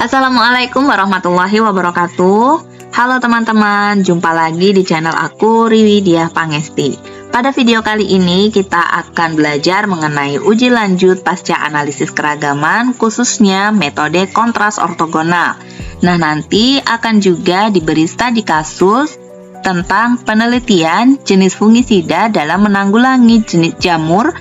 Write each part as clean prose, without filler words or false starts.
Assalamualaikum warahmatullahi wabarakatuh. Halo teman-teman, jumpa lagi di channel aku Riwi Diah Pangesti. Pada video kali ini kita akan belajar mengenai uji lanjut pasca analisis keragaman, khususnya metode kontras ortogonal. Nah, nanti akan juga diberi studi kasus tentang penelitian jenis fungisida dalam menanggulangi jenis jamur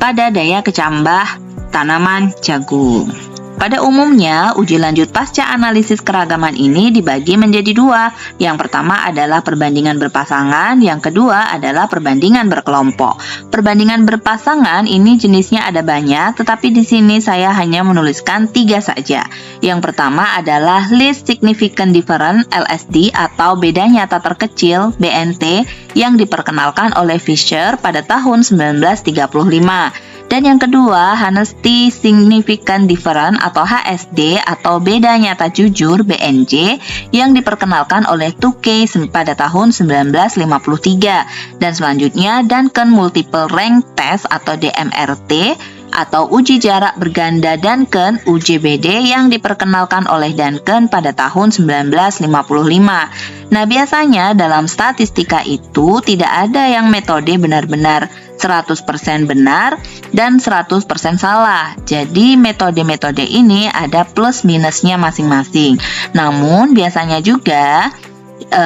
pada daya kecambah tanaman jagung. Pada umumnya, uji lanjut pasca analisis keragaman ini dibagi menjadi dua. Yang pertama adalah perbandingan berpasangan, yang kedua adalah perbandingan berkelompok. Perbandingan berpasangan ini jenisnya ada banyak, tetapi di sini saya hanya menuliskan 3 saja. Yang pertama adalah Least Significant Difference (LSD) atau beda nyata terkecil (BNT) yang diperkenalkan oleh Fisher pada tahun 1935. Dan yang kedua, Honesty Significant Difference atau HSD atau beda nyata jujur BNJ yang diperkenalkan oleh Tukey pada tahun 1953. Dan selanjutnya Duncan Multiple Rank Test atau DMRT atau uji jarak berganda Duncan UJBD yang diperkenalkan oleh Duncan pada tahun 1955. Nah, biasanya dalam statistika itu tidak ada yang metode benar-benar 100% benar dan 100% salah. Jadi metode-metode ini ada plus minusnya masing-masing. Namun biasanya juga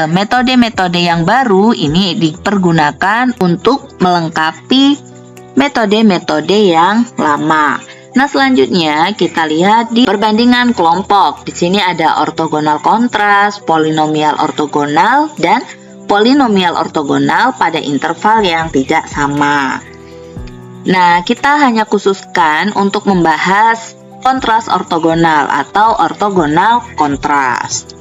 metode-metode yang baru ini dipergunakan untuk melengkapi metode-metode yang lama. Nah, selanjutnya kita lihat di perbandingan kelompok. Di sini ada ortogonal kontras, polinomial ortogonal, dan polinomial ortogonal pada interval yang tidak sama. Nah, kita hanya khususkan untuk membahas kontras ortogonal atau ortogonal kontras.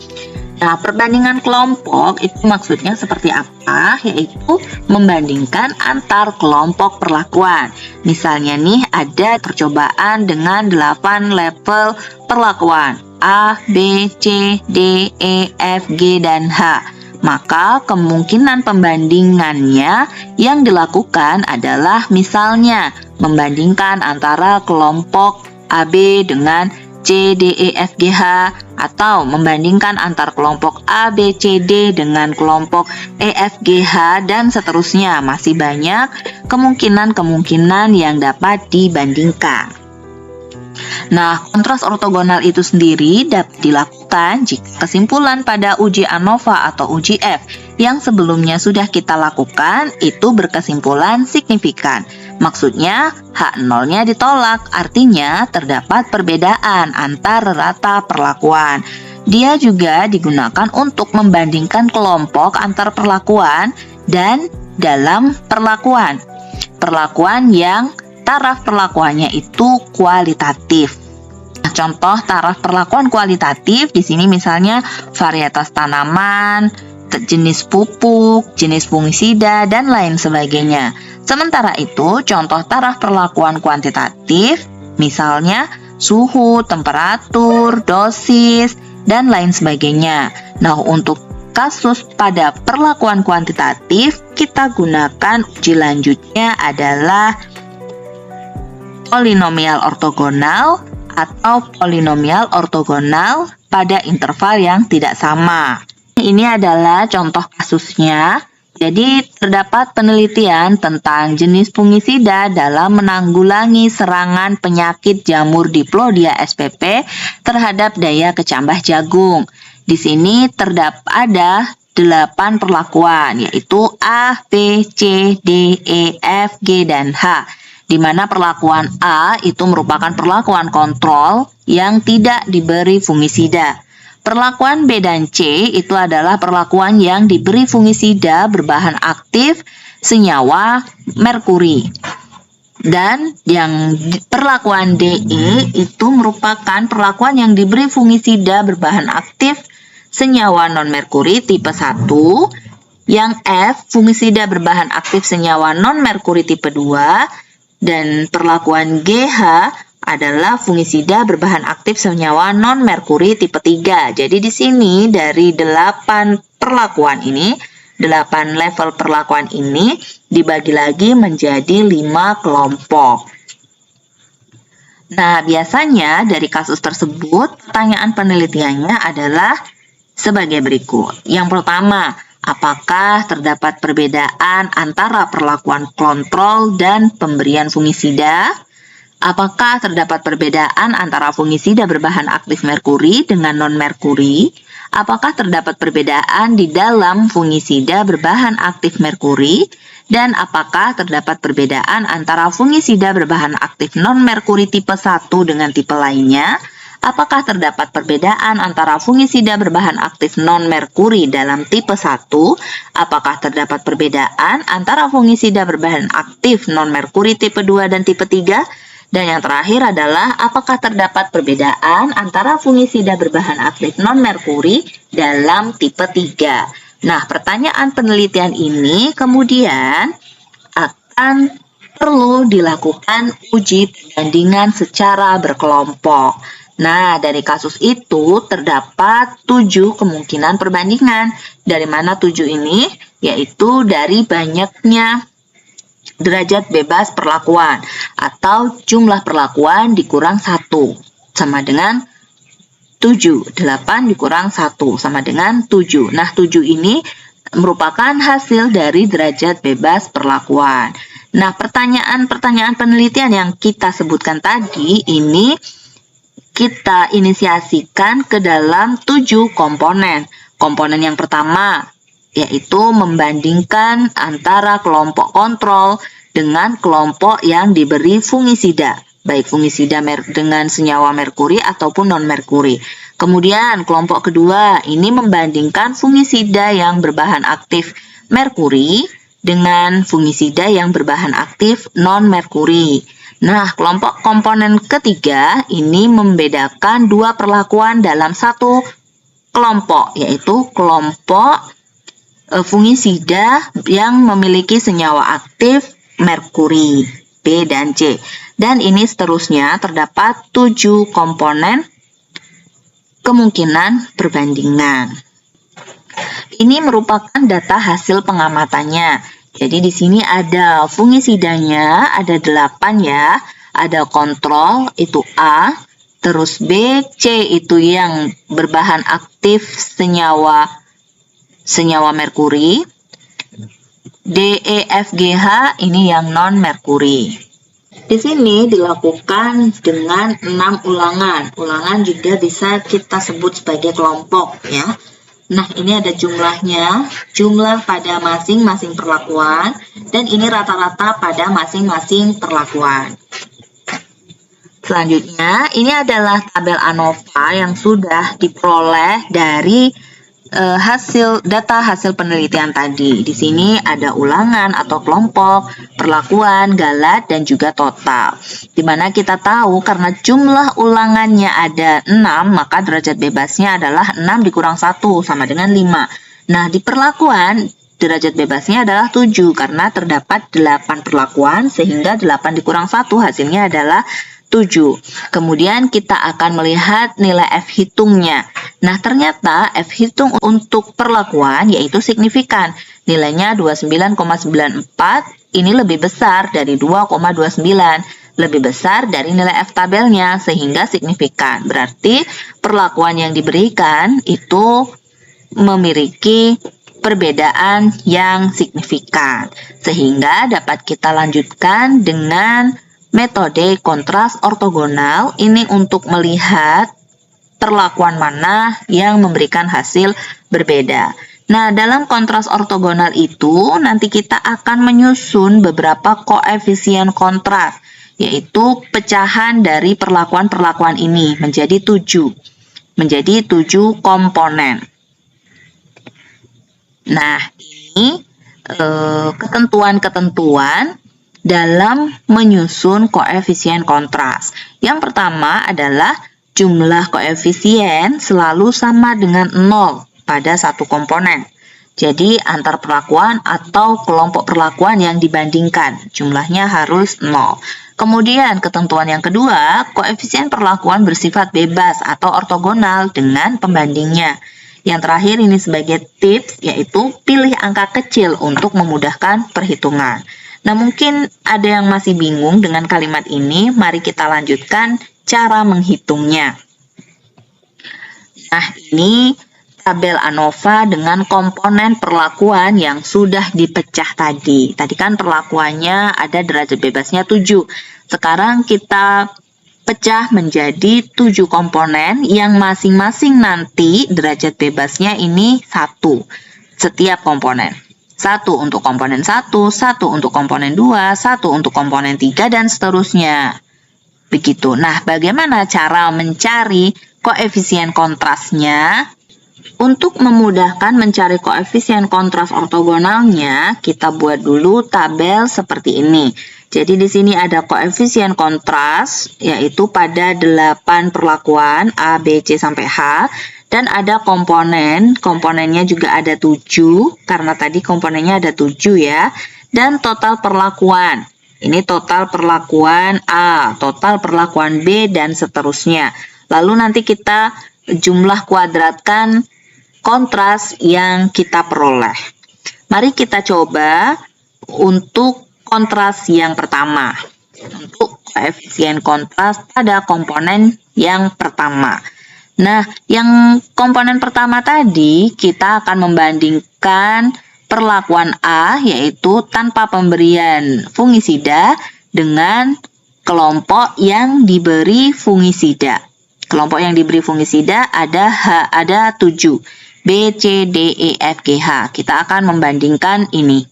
Nah, perbandingan kelompok itu maksudnya seperti apa? Yaitu membandingkan antar kelompok perlakuan. Misalnya nih, ada percobaan dengan 8 level perlakuan A, B, C, D, E, F, G, dan H. Maka kemungkinan pembandingannya yang dilakukan adalah misalnya membandingkan antara kelompok AB dengan C, D, E, F, G, H, atau membandingkan antar kelompok A, B, C, D dengan kelompok E, F, G, H, dan seterusnya. Masih banyak kemungkinan-kemungkinan yang dapat dibandingkan. Nah, kontras ortogonal itu sendiri dapat dilakukan jika kesimpulan pada uji ANOVA atau uji F yang sebelumnya sudah kita lakukan itu berkesimpulan signifikan. Maksudnya, H0-nya ditolak, artinya terdapat perbedaan antar rata perlakuan. Dia juga digunakan untuk membandingkan kelompok antar perlakuan dan dalam perlakuan. Perlakuan yang taraf perlakuannya itu kualitatif. Nah, contoh taraf perlakuan kualitatif di sini misalnya varietas tanaman, jenis pupuk, jenis fungisida, dan lain sebagainya. Sementara itu, contoh taraf perlakuan kuantitatif misalnya suhu, temperatur, dosis, dan lain sebagainya. Nah, untuk kasus pada perlakuan kuantitatif, kita gunakan uji lanjutnya adalah polinomial ortogonal atau polinomial ortogonal pada interval yang tidak sama. Ini adalah contoh kasusnya. Jadi terdapat penelitian tentang jenis fungisida dalam menanggulangi serangan penyakit jamur Diplodia spp terhadap daya kecambah jagung. Di sini terdapat ada 8 perlakuan, yaitu A, B, C, D, E, F, G, dan H. Di mana perlakuan A itu merupakan perlakuan kontrol yang tidak diberi fungisida. Perlakuan B dan C itu adalah perlakuan yang diberi fungisida berbahan aktif senyawa merkuri. Dan yang perlakuan DE itu merupakan perlakuan yang diberi fungisida berbahan aktif senyawa non-merkuri tipe 1. Yang F, fungisida berbahan aktif senyawa non-merkuri tipe 2. Dan perlakuan GH adalah fungisida berbahan aktif senyawa non-merkuri tipe 3. Jadi di sini dari 8 perlakuan ini, 8 level perlakuan ini dibagi lagi menjadi 5 kelompok. Nah, biasanya dari kasus tersebut, pertanyaan penelitiannya adalah sebagai berikut. Yang pertama, apakah terdapat perbedaan antara perlakuan kontrol dan pemberian fungisida? Apakah terdapat perbedaan antara fungisida berbahan aktif merkuri dengan non-merkuri? Apakah terdapat perbedaan di dalam fungisida berbahan aktif merkuri? Dan apakah terdapat perbedaan antara fungisida berbahan aktif non-merkuri tipe 1 dengan tipe lainnya? Apakah terdapat perbedaan antara fungisida berbahan aktif non-merkuri dalam tipe 1? Apakah terdapat perbedaan antara fungisida berbahan aktif non-merkuri tipe 2 dan tipe 3? Dan yang terakhir adalah apakah terdapat perbedaan antara fungisida berbahan aktif non-merkuri dalam tipe 3? Nah, pertanyaan penelitian ini kemudian akan perlu dilakukan uji perbandingan secara berkelompok. Nah, dari kasus itu terdapat 7 kemungkinan perbandingan. Dari mana 7 ini? Yaitu dari banyaknya derajat bebas perlakuan atau jumlah perlakuan dikurang 1 sama dengan 7. 8 dikurang 1 sama dengan 7. Nah, 7 ini merupakan hasil dari derajat bebas perlakuan. Nah, pertanyaan-pertanyaan penelitian yang kita sebutkan tadi ini kita inisiasikan ke dalam 7 komponen. Komponen yang pertama yaitu membandingkan antara kelompok kontrol dengan kelompok yang diberi fungisida, baik fungisida dengan senyawa merkuri ataupun non-merkuri. Kemudian kelompok kedua ini membandingkan fungisida yang berbahan aktif merkuri dengan fungisida yang berbahan aktif non-merkuri. Nah, kelompok komponen ketiga ini membedakan 2 perlakuan dalam satu kelompok, yaitu kelompok fungisida yang memiliki senyawa aktif merkuri B dan C. Dan ini seterusnya terdapat 7 komponen kemungkinan perbandingan. Ini merupakan data hasil pengamatannya. Jadi di sini ada fungisidanya, ada 8 ya. Ada kontrol, itu A. Terus B, C itu yang berbahan aktif senyawa merkuri. D, E, F, G, H ini yang non-merkuri. Di sini dilakukan dengan 6 ulangan. Ulangan juga bisa kita sebut sebagai kelompok ya. Nah, ini ada jumlahnya, jumlah pada masing-masing perlakuan, dan ini rata-rata pada masing-masing perlakuan. Selanjutnya, ini adalah tabel ANOVA yang sudah diperoleh dari data hasil penelitian tadi. Di sini ada ulangan atau kelompok, perlakuan, galat, dan juga total. Dimana kita tahu karena jumlah ulangannya ada 6, maka derajat bebasnya adalah 6 dikurang 1 sama dengan 5. Nah, di perlakuan derajat bebasnya adalah 7 karena terdapat 8 perlakuan sehingga 8 dikurang 1 hasilnya adalah 7. Kemudian kita akan melihat nilai F hitungnya. Nah, ternyata F hitung untuk perlakuan yaitu signifikan. Nilainya 29,94, ini lebih besar dari 2,29. Lebih besar dari nilai F tabelnya sehingga signifikan. Berarti perlakuan yang diberikan itu memiliki perbedaan yang signifikan. Sehingga dapat kita lanjutkan dengan metode kontras ortogonal. Ini untuk melihat perlakuan mana yang memberikan hasil berbeda. Nah, dalam kontras ortogonal itu nanti kita akan menyusun beberapa koefisien kontras, yaitu pecahan dari perlakuan-perlakuan ini menjadi 7 komponen. Nah, ini ketentuan-ketentuan dalam menyusun koefisien kontras. Yang pertama adalah jumlah koefisien selalu sama dengan 0 pada satu komponen. Jadi antar perlakuan atau kelompok perlakuan yang dibandingkan jumlahnya harus 0. Kemudian ketentuan yang kedua, koefisien perlakuan bersifat bebas atau ortogonal dengan pembandingnya. Yang terakhir ini sebagai tips yaitu pilih angka kecil untuk memudahkan perhitungan. Nah, mungkin ada yang masih bingung dengan kalimat ini. Mari kita lanjutkan cara menghitungnya. Nah, ini tabel ANOVA dengan komponen perlakuan yang sudah dipecah tadi. Tadi kan perlakuannya ada derajat bebasnya 7. Sekarang kita pecah menjadi 7 komponen yang masing-masing nanti derajat bebasnya ini 1. Setiap komponen. 1 untuk komponen 1, 1 untuk komponen 2, 1 untuk komponen 3, dan seterusnya. Begitu. Nah, bagaimana cara mencari koefisien kontrasnya? Untuk memudahkan mencari koefisien kontras ortogonalnya, kita buat dulu tabel seperti ini. Jadi di sini ada koefisien kontras, yaitu pada 8 perlakuan A, B, C, sampai H. Dan ada komponennya juga ada 7, karena tadi komponennya ada 7 ya. Dan total perlakuan. Ini total perlakuan A, total perlakuan B, dan seterusnya. Lalu nanti kita jumlah kuadratkan kontras yang kita peroleh. Mari kita coba untuk kontras yang pertama. Untuk koefisien kontras pada komponen yang pertama. Nah, yang komponen pertama tadi kita akan membandingkan perlakuan A, yaitu tanpa pemberian fungisida, dengan kelompok yang diberi fungisida. Kelompok yang diberi fungisida ada 7. B, C, D, E, F, G, H. Kita akan membandingkan ini.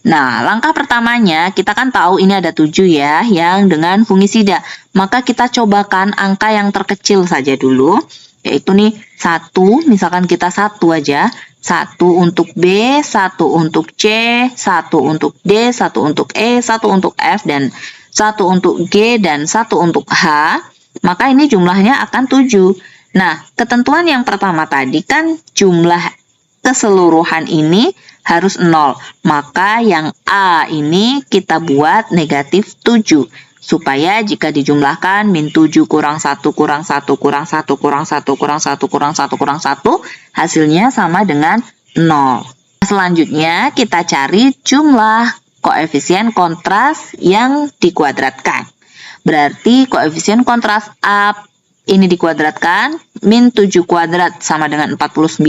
Nah, langkah pertamanya kita kan tahu ini ada 7 ya, yang dengan fungisida. Maka kita cobakan angka yang terkecil saja dulu, yaitu nih 1, misalkan kita 1 aja. 1 untuk B, 1 untuk C, 1 untuk D, 1 untuk E, 1 untuk F, dan 1 untuk G, dan 1 untuk H. Maka ini jumlahnya akan 7. Nah, ketentuan yang pertama tadi kan jumlah keseluruhan ini harus 0. Maka yang A ini kita buat negatif 7. Supaya jika dijumlahkan min 7 kurang 1 kurang 1 kurang 1 kurang 1 kurang 1 kurang 1 kurang 1, hasilnya sama dengan 0. Selanjutnya kita cari jumlah koefisien kontras yang dikuadratkan. Berarti koefisien kontras A ini dikuadratkan, min 7 kuadrat sama dengan 49,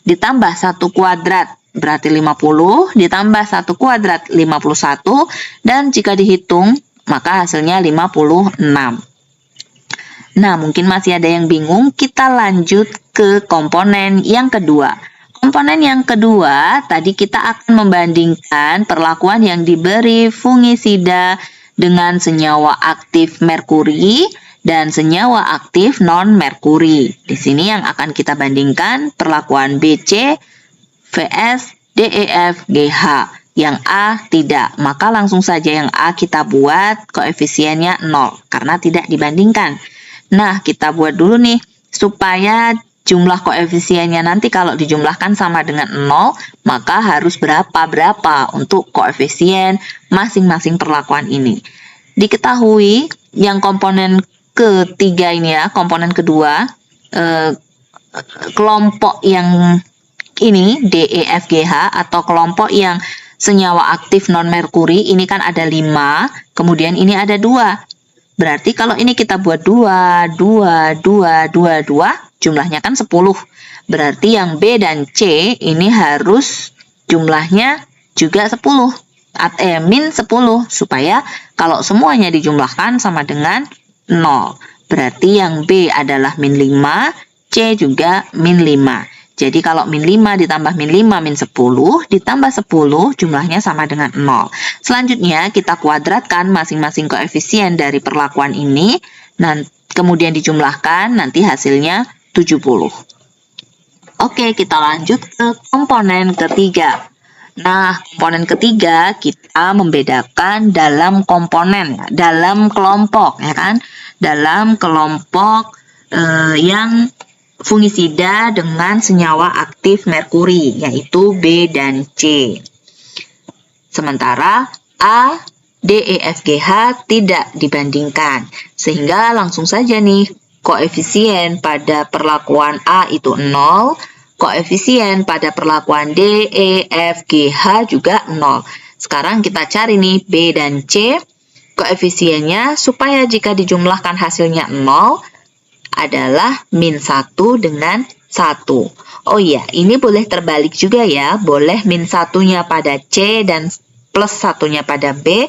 ditambah 1 kuadrat berarti 50, ditambah 1 kuadrat 51, dan jika dihitung maka hasilnya 56. Nah, mungkin masih ada yang bingung, kita lanjut ke komponen yang kedua. Komponen yang kedua, tadi kita akan membandingkan perlakuan yang diberi fungisida dengan senyawa aktif merkuri dan senyawa aktif non-merkuri. Di sini yang akan kita bandingkan perlakuan BC vs DEF GH. Yang A tidak, maka langsung saja yang A kita buat koefisiennya 0 karena tidak dibandingkan. Nah, kita buat dulu nih supaya jumlah koefisiennya nanti kalau dijumlahkan sama dengan 0, maka harus berapa untuk koefisien masing-masing perlakuan ini. Diketahui yang komponen ketiga ini ya, komponen kedua, kelompok yang ini DEFGH atau kelompok yang senyawa aktif non-merkuri ini kan ada 5, kemudian ini ada 2. Berarti kalau ini kita buat 2, jumlahnya kan 10. Berarti yang B dan C ini harus jumlahnya juga 10. Min 10, supaya kalau semuanya dijumlahkan sama dengan 0. Berarti yang B adalah min 5, C juga min 5. Jadi kalau min 5 ditambah min 5, min 10, ditambah 10, jumlahnya sama dengan 0. Selanjutnya kita kuadratkan masing-masing koefisien dari perlakuan ini, dan kemudian dijumlahkan, nanti hasilnya 70. Oke, kita lanjut ke komponen ketiga. Nah, komponen ketiga kita membedakan dalam komponen, dalam kelompok, ya kan? Dalam kelompok yang fungisida dengan senyawa aktif merkuri, yaitu B dan C. Sementara A, D, E, F, G, H tidak dibandingkan. Sehingga langsung saja nih, koefisien pada perlakuan A itu 0, koefisien pada perlakuan D, E, F, G, H juga 0. Sekarang kita cari nih B dan C, koefisiennya supaya jika dijumlahkan hasilnya 0 adalah min 1 dengan 1. Oh iya, ini boleh terbalik juga ya, boleh min 1-nya pada C dan plus 1-nya pada B,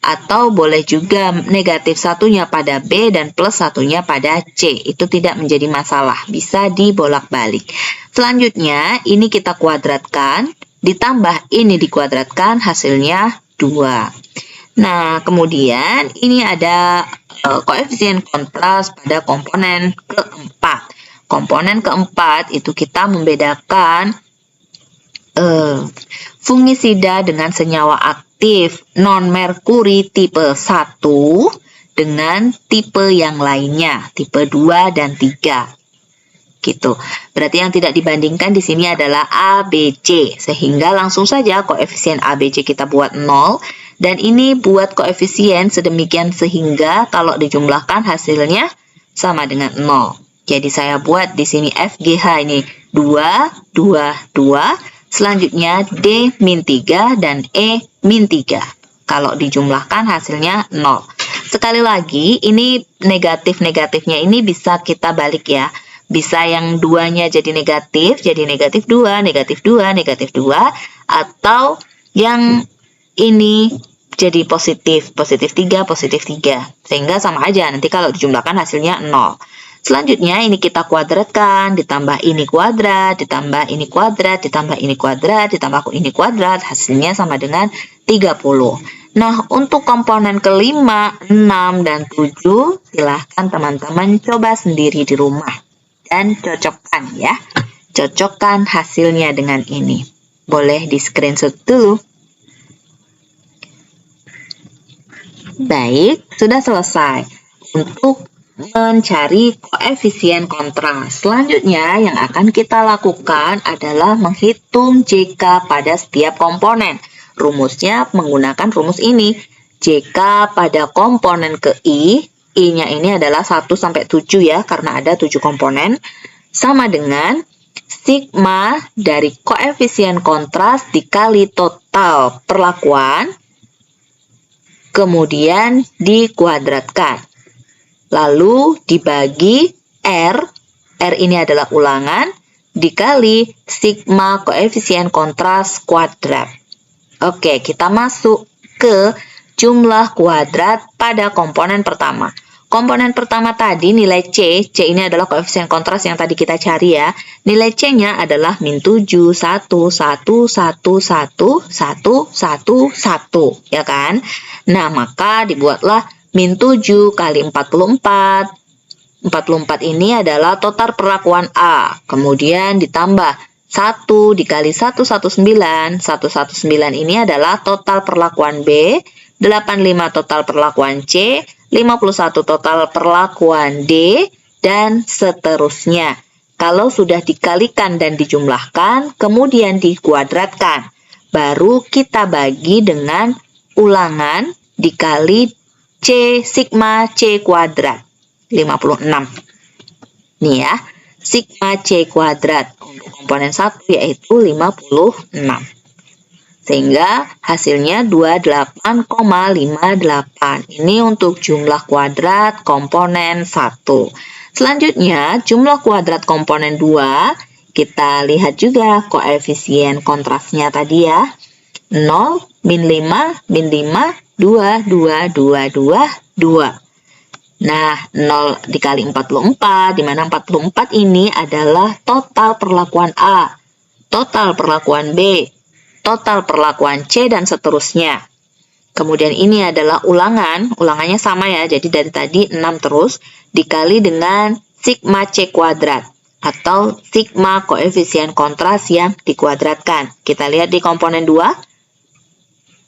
atau boleh juga negatif 1-nya pada B dan plus 1-nya pada C. Itu tidak menjadi masalah, bisa dibolak-balik. Selanjutnya, ini kita kuadratkan, ditambah ini dikuadratkan, hasilnya 2. Nah, kemudian ini ada koefisien kontras pada komponen keempat. Komponen keempat itu kita membedakan fungisida dengan senyawa aktif non-merkuri tipe 1 dengan tipe yang lainnya, tipe 2 dan 3. Gitu. Berarti yang tidak dibandingkan di sini adalah A, B, C. Sehingga langsung saja koefisien A, B, C kita buat 0. Dan ini buat koefisien sedemikian sehingga kalau dijumlahkan hasilnya sama dengan 0. Jadi saya buat di sini FGH ini 2, 2, 2. Selanjutnya D min 3 dan E min 3. Kalau dijumlahkan hasilnya 0. Sekali lagi, ini negatif-negatifnya ini bisa kita balik ya. Bisa yang 2-nya jadi negatif 2, negatif 2, negatif 2. Atau yang ini jadi positif 3, positif 3. Sehingga sama aja, nanti kalau dijumlahkan hasilnya 0. Selanjutnya ini kita kuadratkan, ditambah ini kuadrat, ditambah ini kuadrat, ditambah ini kuadrat, ditambah ini kuadrat, hasilnya sama dengan 30. Nah, untuk komponen kelima, 6 dan 7, silahkan teman-teman coba sendiri di rumah. Dan cocokkan ya. Cocokkan hasilnya dengan ini. Boleh di screenshot dulu. Baik, sudah selesai. Untuk mencari koefisien kontras. Selanjutnya yang akan kita lakukan adalah menghitung JK pada setiap komponen. Rumusnya menggunakan rumus ini. JK pada komponen ke I-nya ini adalah 1 sampai 7 ya, karena ada 7 komponen, sama dengan sigma dari koefisien kontras dikali total perlakuan, kemudian dikuadratkan. Lalu dibagi R ini adalah ulangan, dikali sigma koefisien kontras kuadrat. Oke, kita masuk ke jumlah kuadrat pada komponen pertama. Komponen pertama tadi nilai C ini adalah koefisien kontras yang tadi kita cari ya. Nilai C-nya adalah min 7, 1, 1, 1, 1, 1, 1, 1, ya kan? Nah, maka dibuatlah min 7 kali 44. 44 ini adalah total perlakuan A. Kemudian ditambah 1 dikali 119. 119 ini adalah total perlakuan B. 85 total perlakuan C. 51 total perlakuan D. Dan seterusnya. Kalau sudah dikalikan dan dijumlahkan, kemudian dikuadratkan. Baru kita bagi dengan ulangan dikali C sigma C kuadrat 56. Nih ya, sigma C kuadrat untuk komponen 1 yaitu 56. Sehingga hasilnya 28,58. Ini untuk jumlah kuadrat komponen 1. Selanjutnya, jumlah kuadrat komponen 2, kita lihat juga koefisien kontrasnya tadi ya. 0, min 5, min 5, 2, 2, 2, 2, 2. Nah, 0 dikali 44, di mana 44 ini adalah total perlakuan A, total perlakuan B, total perlakuan C, dan seterusnya. Kemudian ini adalah ulangannya sama ya, jadi dari tadi 6 terus, dikali dengan sigma C kuadrat, atau sigma koefisien kontras yang dikuadratkan. Kita lihat di komponen 2,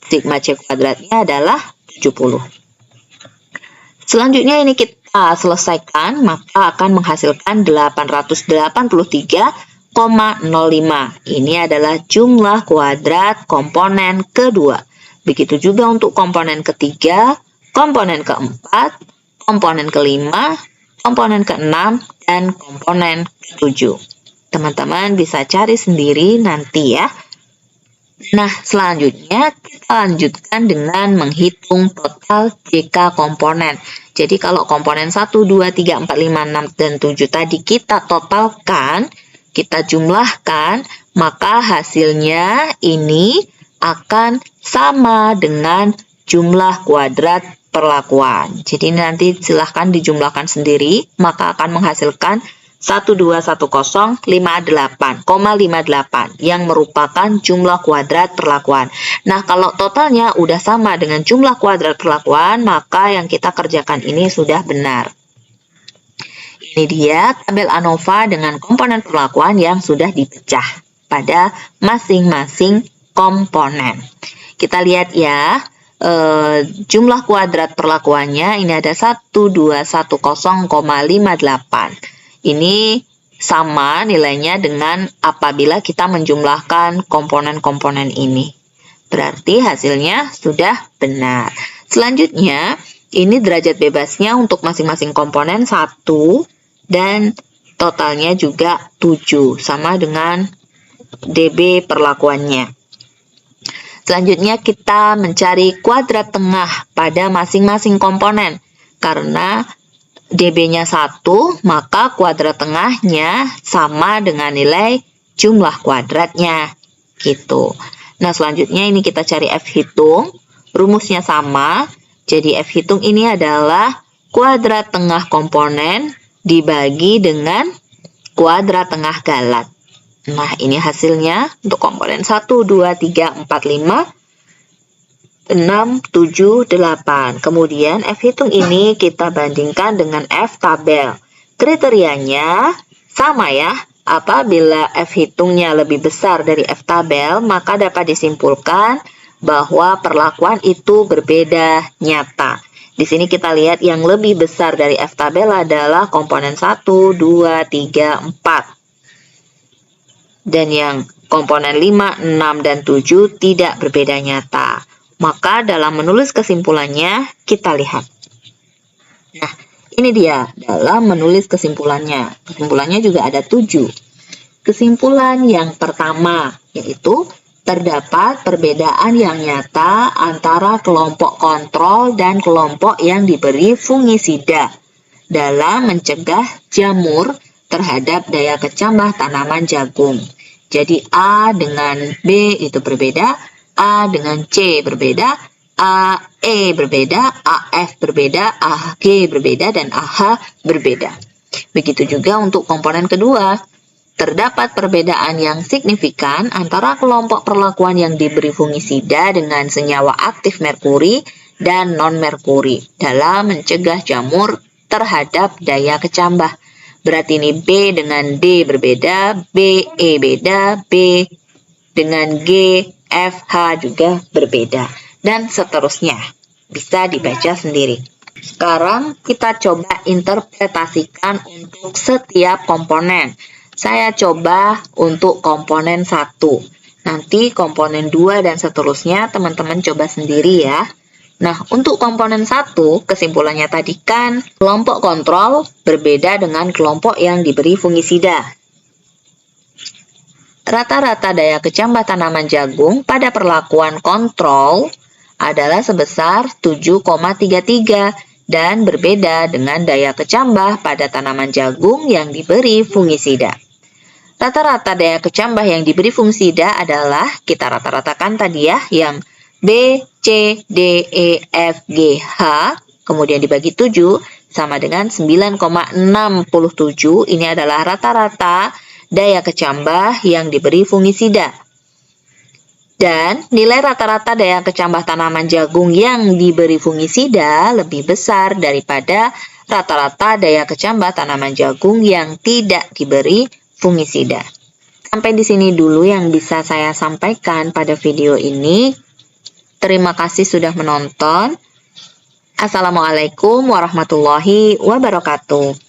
sigma C kuadratnya adalah 70. Selanjutnya ini kita selesaikan, maka akan menghasilkan 883,05. Ini adalah jumlah kuadrat komponen kedua. Begitu juga untuk komponen ketiga, komponen keempat, komponen kelima, komponen keenam, dan komponen ketujuh. Teman-teman bisa cari sendiri nanti ya. Nah, selanjutnya kita lanjutkan dengan menghitung total JK komponen. Jadi kalau komponen 1, 2, 3, 4, 5, 6, dan 7 tadi kita totalkan, kita jumlahkan, maka hasilnya ini akan sama dengan jumlah kuadrat perlakuan. Jadi nanti silahkan dijumlahkan sendiri, maka akan menghasilkan 121058,58 yang merupakan jumlah kuadrat perlakuan. Nah, kalau totalnya udah sama dengan jumlah kuadrat perlakuan, maka yang kita kerjakan ini sudah benar. Ini dia tabel ANOVA dengan komponen perlakuan yang sudah dipecah pada masing-masing komponen. Kita lihat ya, jumlah kuadrat perlakuannya ini ada 1210,58. Ini sama nilainya dengan apabila kita menjumlahkan komponen-komponen ini. Berarti hasilnya sudah benar. Selanjutnya, ini derajat bebasnya untuk masing-masing komponen 1 dan totalnya juga 7, sama dengan dB perlakuannya. Selanjutnya kita mencari kuadrat tengah pada masing-masing komponen. Karena dB-nya 1, maka kuadrat tengahnya sama dengan nilai jumlah kuadratnya. Gitu. Nah, selanjutnya ini kita cari F hitung. Rumusnya sama. Jadi F hitung ini adalah kuadrat tengah komponen dibagi dengan kuadrat tengah galat. Nah, ini hasilnya untuk komponen 1, 2, 3, 4, 5, 6, 7, 8. Kemudian F hitung ini kita bandingkan dengan F tabel. Kriterianya sama ya. Apabila F hitungnya lebih besar dari F tabel, maka dapat disimpulkan bahwa perlakuan itu berbeda nyata. Di sini kita lihat yang lebih besar dari F tabel adalah komponen 1, 2, 3, 4. Dan yang komponen 5, 6, dan 7 tidak berbeda nyata. Maka dalam menulis kesimpulannya, kita lihat. Nah, ini dia dalam menulis kesimpulannya. Kesimpulannya juga ada 7. Kesimpulan yang pertama, yaitu terdapat perbedaan yang nyata antara kelompok kontrol dan kelompok yang diberi fungisida dalam mencegah jamur terhadap daya kecambah tanaman jagung. Jadi A dengan B itu berbeda, A dengan C berbeda, AE berbeda, AF berbeda, AG berbeda, dan AH berbeda. Begitu juga untuk komponen kedua. Terdapat perbedaan yang signifikan antara kelompok perlakuan yang diberi fungisida dengan senyawa aktif merkuri dan non-merkuri dalam mencegah jamur terhadap daya kecambah. Berarti ini B dengan D berbeda, BE beda, B dengan G, F, H juga berbeda. Dan seterusnya. Bisa dibaca sendiri. Sekarang kita coba interpretasikan untuk setiap komponen. Saya coba untuk komponen 1. Nanti komponen 2 dan seterusnya teman-teman coba sendiri ya. Nah, untuk komponen 1, kesimpulannya tadi kan kelompok kontrol berbeda dengan kelompok yang diberi fungisida. Rata-rata daya kecambah tanaman jagung pada perlakuan kontrol adalah sebesar 7,33 dan berbeda dengan daya kecambah pada tanaman jagung yang diberi fungisida. Rata-rata daya kecambah yang diberi fungisida adalah, kita rata-ratakan tadi ya, yang B, C, D, E, F, G, H, kemudian dibagi 7, sama dengan 9,67. Ini adalah rata-rata daya kecambah yang diberi fungisida. Dan nilai rata-rata daya kecambah tanaman jagung yang diberi fungisida lebih besar daripada rata-rata daya kecambah tanaman jagung yang tidak diberi fungisida. Sampai di sini dulu yang bisa saya sampaikan pada video ini. Terima kasih sudah menonton. Assalamualaikum warahmatullahi wabarakatuh.